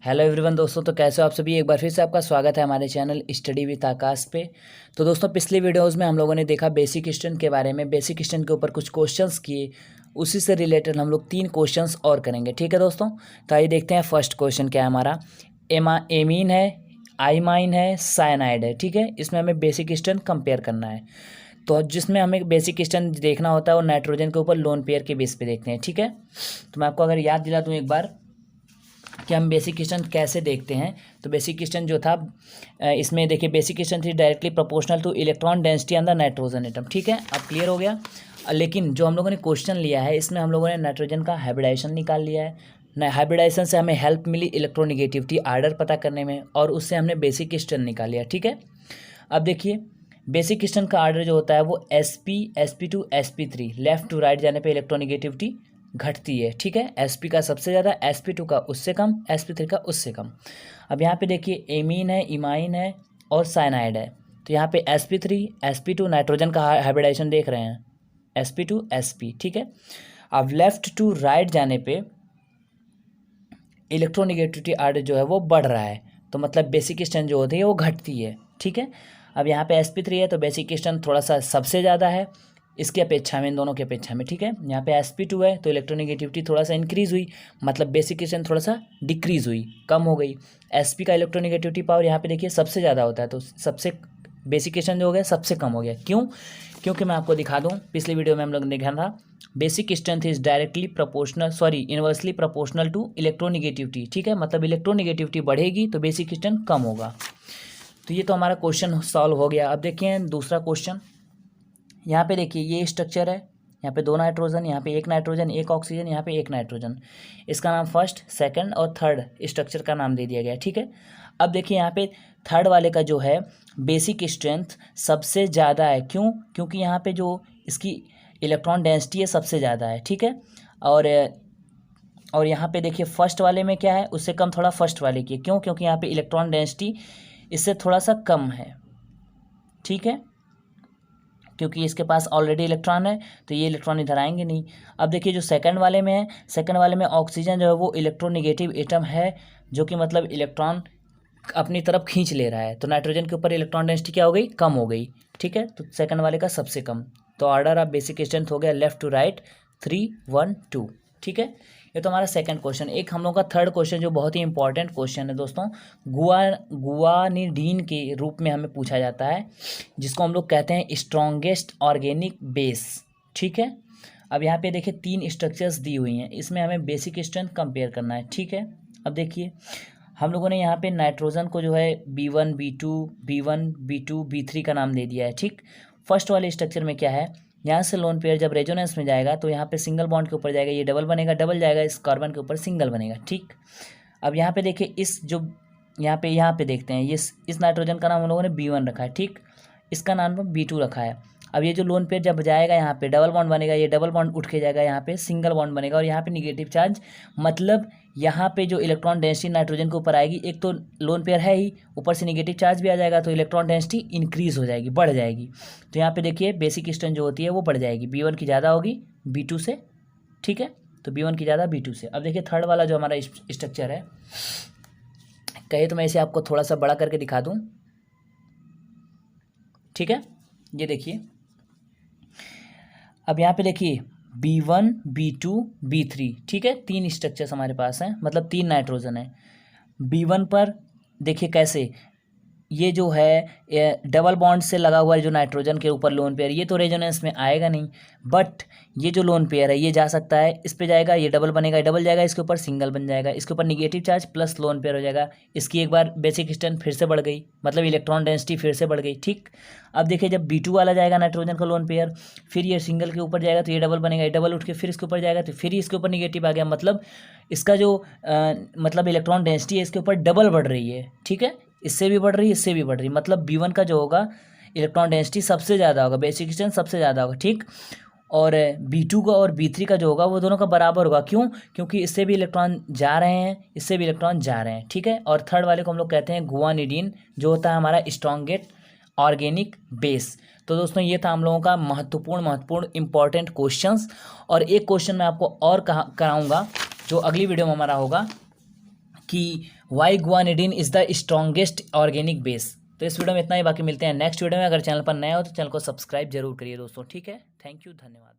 Hello everyone दोस्तों, तो कैसे हो आप सभी। एक बार फिर से आपका स्वागत है हमारे चैनल स्टडी विद आकाश पे। तो दोस्तों, पिछली वीडियोस में हम लोगों ने देखा बेसिक स्टैंड के बारे में। बेसिक स्टैंड के ऊपर कुछ क्वेश्चंस किए, उसी से रिलेटेड हम लोग 3 क्वेश्चंस और करेंगे। ठीक है दोस्तों, तो आइए देखते हैं फर्स्ट क्वेश्चन क्या है हमारा। एमीन है, आइमाइन है, साइनाइड है। ठीक है, इसमें हमें बेसिक स्टैंड कंपेयर करना है। तो जिसमें हमें बेसिक स्टैंड देखना होता है वो नाइट्रोजन के ऊपर लोन पेयर के बेस पे देखते हैं। ठीक है, तो मैं आपको अगर याद दिला दूँ एक बार कि हम बेसिक स्टैंड कैसे देखते हैं। तो बेसिक स्टैंड जो था, इसमें देखिए बेसिक स्टैंड थी directly proportional two electron density on the nitrogen atom. ठीक है, अब क्लियर हो गया। लेकिन जो हम लोगों ने क्वेश्चन लिया है, इसमें हम लोगों ने नाइट्रोजन का हाइब्रिडाइजेशन निकाल लिया है। हाइब्रिडाइजेशन से हमें हेल्प मिली इलेक्ट्रोनिगेटिविटी आर्डर पता करने में, और उससे हमने बेसिक स्टैंड निकाल लिया। ठीक है, अब देखिए बेसिक स्टैंड का आर्डर जो होता है वो sp2 sp3 left to right जाने पे इलेक्ट्रोनिगेटिविटी घटती है। ठीक है, sp का सबसे ज़्यादा, sp2 का उससे कम, sp3 का उससे कम। अब यहाँ पे देखिए एमीन है, इमाइन है और साइनाइड है। तो यहाँ पे sp3 sp2 नाइट्रोजन का हाइब्रिडाइजेशन देख रहे हैं, sp2 sp। ठीक है, अब लेफ्ट टू राइट जाने पे इलेक्ट्रोनिगेटिविटी आर्डर जो है वो बढ़ रहा है, तो मतलब बेसिक स्टैंड जो होती है वो घटती है। ठीक है, अब यहाँ पे sp3 है तो बेसिक स्टैंड थोड़ा सा सबसे ज़्यादा है इसकी अपेक्षा में, इन दोनों की अपेक्षा में। ठीक है, यहाँ पे sp2 है तो इलेक्ट्रोनिगेटिविटी थोड़ा सा इंक्रीज़ हुई, मतलब बेसिक स्टैंड थोड़ा सा डिक्रीज़ हुई, कम हो गई। sp का इलेक्ट्रोनिगेटिविटी पावर यहाँ पे देखिए सबसे ज़्यादा होता है, तो सबसे बेसिक स्टैंड जो हो गया सबसे कम हो गया। क्यों? क्योंकि मैं आपको दिखा दूँ, पिछली वीडियो में हम लोग ने देखा था basic strength is directly proportional, inversely proportional to electronegativity. ठीक है, मतलब इलेक्ट्रोनिगेटिविटी बढ़ेगी तो बेसिक स्ट्रेंथ कम होगा। तो ये तो हमारा क्वेश्चन सॉल्व हो गया। अब देखिए दूसरा क्वेश्चन, यहाँ पे देखिए ये स्ट्रक्चर है, यहाँ पे 2 नाइट्रोजन, यहाँ पे 1 नाइट्रोजन 1 ऑक्सीजन, यहाँ पे 1 नाइट्रोजन। इसका नाम फर्स्ट, सेकंड और थर्ड स्ट्रक्चर का नाम दे दिया गया। ठीक है, अब देखिए यहाँ पे थर्ड वाले का जो है बेसिक स्ट्रेंथ सबसे ज़्यादा है। क्यों? क्योंकि यहाँ पे जो इसकी इलेक्ट्रॉन डेंसिटी है सबसे ज़्यादा है। ठीक है, और यहाँ पे देखिए फर्स्ट वाले में क्या है, उससे कम थोड़ा फर्स्ट वाले की। क्यों? क्योंकि यहाँ पे इलेक्ट्रॉन डेंसिटी इससे थोड़ा सा कम है। ठीक है, क्योंकि इसके पास ऑलरेडी इलेक्ट्रॉन है तो ये इलेक्ट्रॉन इधर आएंगे नहीं। अब देखिए जो सेकंड वाले में है, सेकंड वाले में ऑक्सीजन जो है वो इलेक्ट्रोनिगेटिव एटम है, जो कि मतलब इलेक्ट्रॉन अपनी तरफ खींच ले रहा है, तो नाइट्रोजन के ऊपर इलेक्ट्रॉन डेंसिटी क्या हो गई, कम हो गई। ठीक है, तो सेकंड वाले का सबसे कम। तो ऑर्डर ऑफ बेसिक स्ट्रेंथ हो गया लेफ्ट टू राइट 3 1 2। ठीक है, ये तो हमारा सेकंड क्वेश्चन। एक हम लोग का थर्ड क्वेश्चन जो बहुत ही इंपॉर्टेंट क्वेश्चन है दोस्तों, गुआनिडीन के रूप में हमें पूछा जाता है, जिसको हम लोग कहते हैं स्ट्रॉन्गेस्ट ऑर्गेनिक बेस। ठीक है, अब यहाँ पे देखिए 3 स्ट्रक्चर्स दी हुई हैं, इसमें हमें बेसिक स्ट्रेंथ कंपेयर करना है। ठीक है, अब देखिए हम लोगों ने यहाँ पे नाइट्रोजन को जो है B1 B2 B3 का नाम दे दिया है। ठीक, फर्स्ट वाले स्ट्रक्चर में क्या है, यहाँ से लोन पेयर जब रेजोनेंस में जाएगा तो यहाँ पे सिंगल बॉन्ड के ऊपर जाएगा, ये डबल बनेगा, डबल जाएगा इस कार्बन के ऊपर सिंगल बनेगा। ठीक, अब यहाँ पे देखिए इस जो यहाँ पे देखते हैं, ये इस नाइट्रोजन का नाम हम लोगों ने B1 रखा है। ठीक, इसका नाम B2 रखा है। अब ये जो लोन पेयर जब जाएगा यहाँ पे डबल बॉन्ड बनेगा, ये डबल बॉन्ड उठ के जाएगा, यहाँ पे सिंगल बॉन्ड बनेगा, और यहाँ पे निगेटिव चार्ज, मतलब यहाँ पे जो इलेक्ट्रॉन डेंसिटी नाइट्रोजन के ऊपर आएगी, एक तो लोन पेयर है ही, ऊपर से निगेटिव चार्ज भी आ जाएगा, तो इलेक्ट्रॉन डेंसिटी इंक्रीज हो जाएगी, बढ़ जाएगी। तो यहाँ पे देखिए बेसिक स्ट्रेंथ जो होती है वो बढ़ जाएगी, B1 की ज़्यादा होगी B2 से। ठीक है, तो B1 की ज़्यादा B2 से। अब देखिए थर्ड वाला जो हमारा स्ट्रक्चर है, कहे तो मैं इसे आपको थोड़ा सा बड़ा करके दिखा दूँ। ठीक है, ये देखिए, अब यहाँ पे देखिए B1 B2 B3। ठीक है, 3 स्ट्रक्चर्स हमारे पास हैं, मतलब 3 नाइट्रोजन है। B1 पर देखिए कैसे, ये जो है डबल बॉन्ड से लगा हुआ है जो नाइट्रोजन के ऊपर लोन पेयर, ये तो रेजोनेंस में आएगा नहीं, बट ये जो लोन पेयर है ये जा सकता है, इस पे जाएगा, ये डबल बनेगा, डबल जाएगा, इसके ऊपर सिंगल बन जाएगा, इसके ऊपर negative charge plus lone pair हो जाएगा, इसकी एक बार बेसिक स्ट्रेंथ फिर से बढ़ गई, मतलब इलेक्ट्रॉन डेंसिटी फिर से बढ़ गई। ठीक, अब देखिए जब B2 वाला जाएगा नाइट्रोजन का लोन पेयर, फिर ये सिंगल के ऊपर जाएगा तो ये डबल बनेगा, ये डबल उठ के फिर इसके ऊपर जाएगा तो फिर इसके ऊपर निगेटिव आ गया, मतलब इसका जो मतलब इलेक्ट्रॉन डेंसिटी है इसके ऊपर डबल बढ़ रही है। ठीक है, इससे भी बढ़ रही है, इससे भी बढ़ रही है, मतलब B1 का जो होगा इलेक्ट्रॉन डेंसिटी सबसे ज़्यादा होगा, बेसिक स्ट्रेंथ सबसे ज़्यादा होगा। ठीक, और B2 का और B3 का जो होगा वो दोनों का बराबर होगा। क्यों? क्योंकि इससे भी इलेक्ट्रॉन जा रहे हैं, इससे भी इलेक्ट्रॉन जा रहे हैं। ठीक है, और थर्ड वाले को हम लोग कहते हैं गुआनिडीन, जो होता है हमारा स्ट्रॉन्गेस्ट ऑर्गेनिक बेस। तो दोस्तों ये था हम लोगों का महत्वपूर्ण इंपॉर्टेंट क्वेश्चंस। और एक क्वेश्चन मैं आपको और कराऊंगा जो अगली वीडियो में हमारा होगा, कि why guanidine is the strongest organic base. तो इस वीडियो में इतना ही, बाकी मिलते हैं नेक्स्ट वीडियो में। अगर चैनल पर नया हो तो चैनल को सब्सक्राइब जरूर करिए दोस्तों, ठीक है। थैंक यू, धन्यवाद।